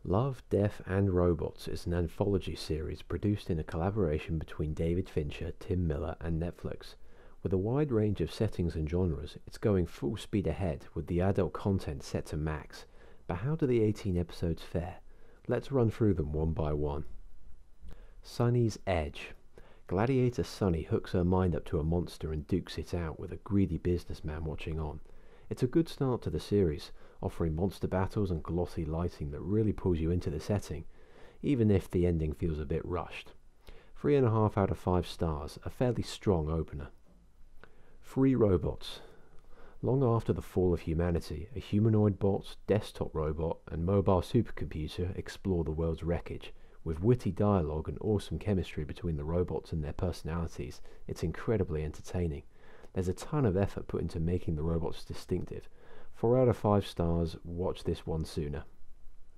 Love, Death and Robots is an anthology series produced in a collaboration between David Fincher, Tim Miller and Netflix. With a wide range of settings and genres, it's going full speed ahead with the adult content set to max. But how do the 18 episodes fare? Let's run through them one by one. Sunny's Edge. Gladiator Sunny hooks her mind up to a monster and dukes it out with a greedy businessman watching on. It's a good start to the series, offering monster battles and glossy lighting that really pulls you into the setting, even if the ending feels a bit rushed. 3.5 out of 5 stars, a fairly strong opener. Free Robots. Long after the fall of humanity, a humanoid bot, desktop robot, and mobile supercomputer explore the world's wreckage. With witty dialogue and awesome chemistry between the robots and their personalities, it's incredibly entertaining. There's a ton of effort put into making the robots distinctive. 4 out of 5 stars, watch this one sooner.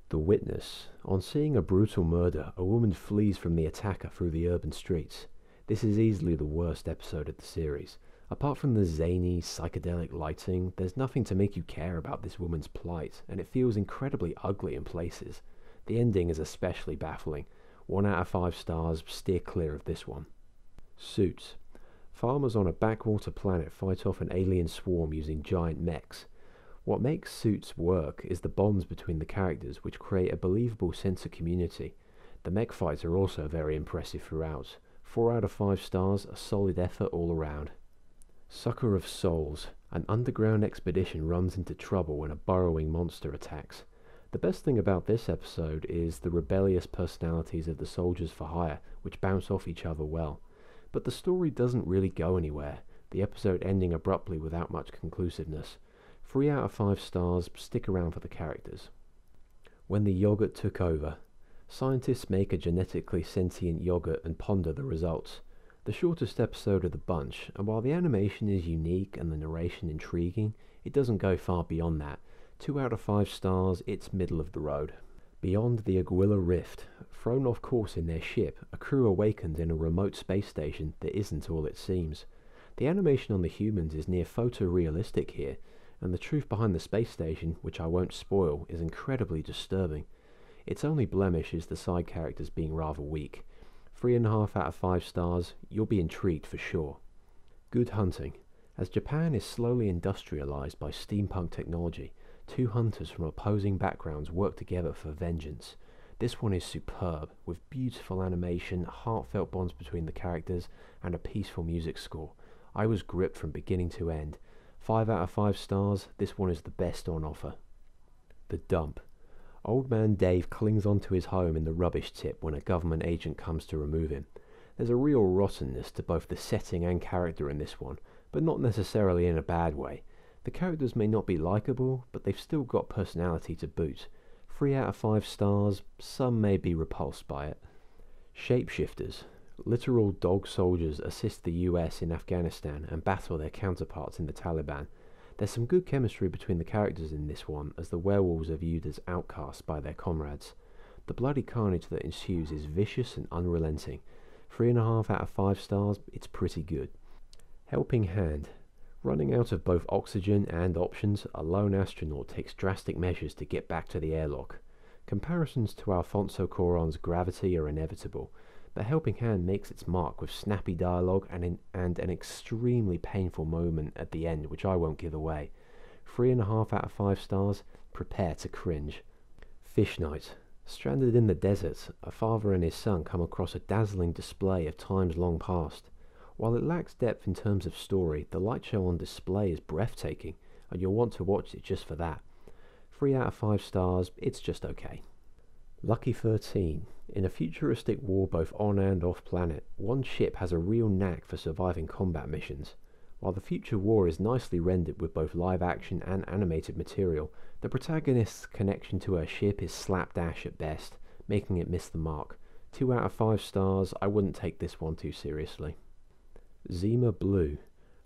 The Witness. On seeing a brutal murder, a woman flees from the attacker through the urban streets. This is easily the worst episode of the series. Apart from the zany, psychedelic lighting, there's nothing to make you care about this woman's plight, and it feels incredibly ugly in places. The ending is especially baffling. 1 out of 5 stars, steer clear of this one. Suits. Farmers on a backwater planet fight off an alien swarm using giant mechs. What makes Suits work is the bonds between the characters, which create a believable sense of community. The mech fights are also very impressive throughout. 4 out of 5 stars, a solid effort all around. Sucker of Souls. An underground expedition runs into trouble when a burrowing monster attacks. The best thing about this episode is the rebellious personalities of the soldiers for hire, which bounce off each other well. But the story doesn't really go anywhere, the episode ending abruptly without much conclusiveness. 3 out of 5 stars, stick around for the characters. When the Yogurt Took Over. Scientists make a genetically sentient yogurt and ponder the results. The shortest episode of the bunch, and while the animation is unique and the narration intriguing, it doesn't go far beyond that. 2 out of 5 stars, it's middle of the road. Beyond the Aguila Rift. Thrown off course in their ship, a crew awakens in a remote space station that isn't all it seems. The animation on the humans is near photorealistic here, and the truth behind the space station, which I won't spoil, is incredibly disturbing. Its only blemish is the side characters being rather weak. 3.5 out of 5 stars, you'll be intrigued for sure. Good Hunting. As Japan is slowly industrialized by steampunk technology, 2 hunters from opposing backgrounds work together for vengeance. This one is superb, with beautiful animation, heartfelt bonds between the characters, and a peaceful music score. I was gripped from beginning to end. 5 out of 5 stars, this one is the best on offer. The Dump. Old man Dave clings onto his home in the rubbish tip when a government agent comes to remove him. There's a real rottenness to both the setting and character in this one, but not necessarily in a bad way. The characters may not be likeable, but they've still got personality to boot. 3 out of 5 stars, some may be repulsed by it. Shapeshifters. Literal dog soldiers assist the US in Afghanistan and battle their counterparts in the Taliban. There's some good chemistry between the characters in this one, as the werewolves are viewed as outcasts by their comrades. The bloody carnage that ensues is vicious and unrelenting. 3.5 out of 5 stars, it's pretty good. Helping Hand. Running out of both oxygen and options, a lone astronaut takes drastic measures to get back to the airlock. Comparisons to Alfonso Cuarón's Gravity are inevitable, but Helping Hand makes its mark with snappy dialogue and an extremely painful moment at the end, which I won't give away. 3.5 out of 5 stars, prepare to cringe. Fish Night. Stranded in the desert, a father and his son come across a dazzling display of times long past. While it lacks depth in terms of story, the light show on display is breathtaking, and you'll want to watch it just for that. 3 out of 5 stars, it's just okay. Lucky 13. In a futuristic war both on and off planet, one ship has a real knack for surviving combat missions. While the future war is nicely rendered with both live action and animated material, the protagonist's connection to her ship is slapdash at best, making it miss the mark. 2 out of 5 stars, I wouldn't take this one too seriously. Zima Blue.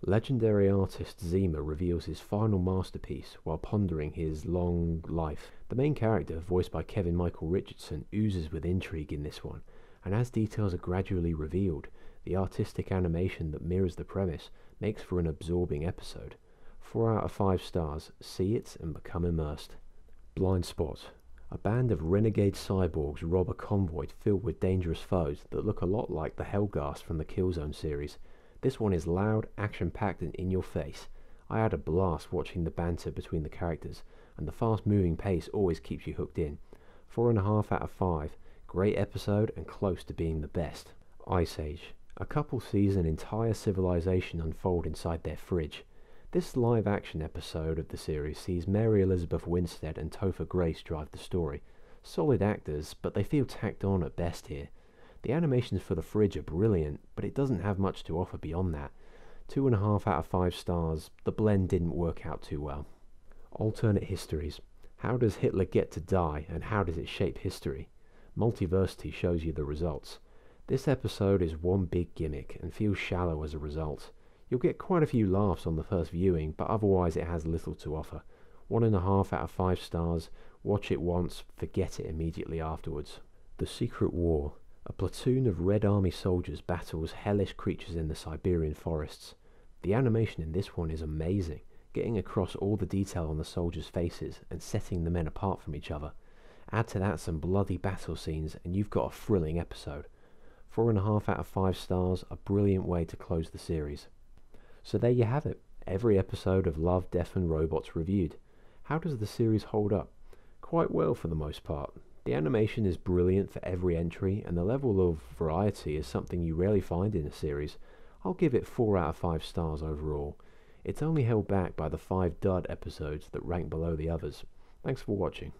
Legendary artist Zima reveals his final masterpiece while pondering his long life. The main character, voiced by Kevin Michael Richardson, oozes with intrigue in this one, and as details are gradually revealed, the artistic animation that mirrors the premise makes for an absorbing episode. 4 out of 5 stars, see it and become immersed. Blind Spot. A band of renegade cyborgs rob a convoy filled with dangerous foes that look a lot like the Helghast from the Killzone series. This one is loud, action-packed and in your face. I had a blast watching the banter between the characters, and the fast-moving pace always keeps you hooked in. 4.5 out of 5. Great episode and close to being the best. Ice Age. A couple sees an entire civilization unfold inside their fridge. This live-action episode of the series sees Mary Elizabeth Winstead and Topher Grace drive the story. Solid actors, but they feel tacked on at best here. The animations for the fridge are brilliant, but it doesn't have much to offer beyond that. 2.5 out of 5 stars. The blend didn't work out too well. Alternate histories. How does Hitler get to die, and how does it shape history? Multiversity shows you the results. This episode is one big gimmick, and feels shallow as a result. You'll get quite a few laughs on the first viewing, but otherwise it has little to offer. 1.5 out of 5 stars. Watch it once, forget it immediately afterwards. The Secret War. A platoon of Red Army soldiers battles hellish creatures in the Siberian forests. The animation in this one is amazing, getting across all the detail on the soldiers' faces and setting the men apart from each other. Add to that some bloody battle scenes and you've got a thrilling episode. 4.5 out of 5 stars, a brilliant way to close the series. So there you have it, every episode of Love, Death and Robots reviewed. How does the series hold up? Quite well for the most part. The animation is brilliant for every entry, and the level of variety is something you rarely find in a series. I'll give it 4 out of 5 stars overall. It's only held back by the 5 dud episodes that rank below the others. Thanks for watching.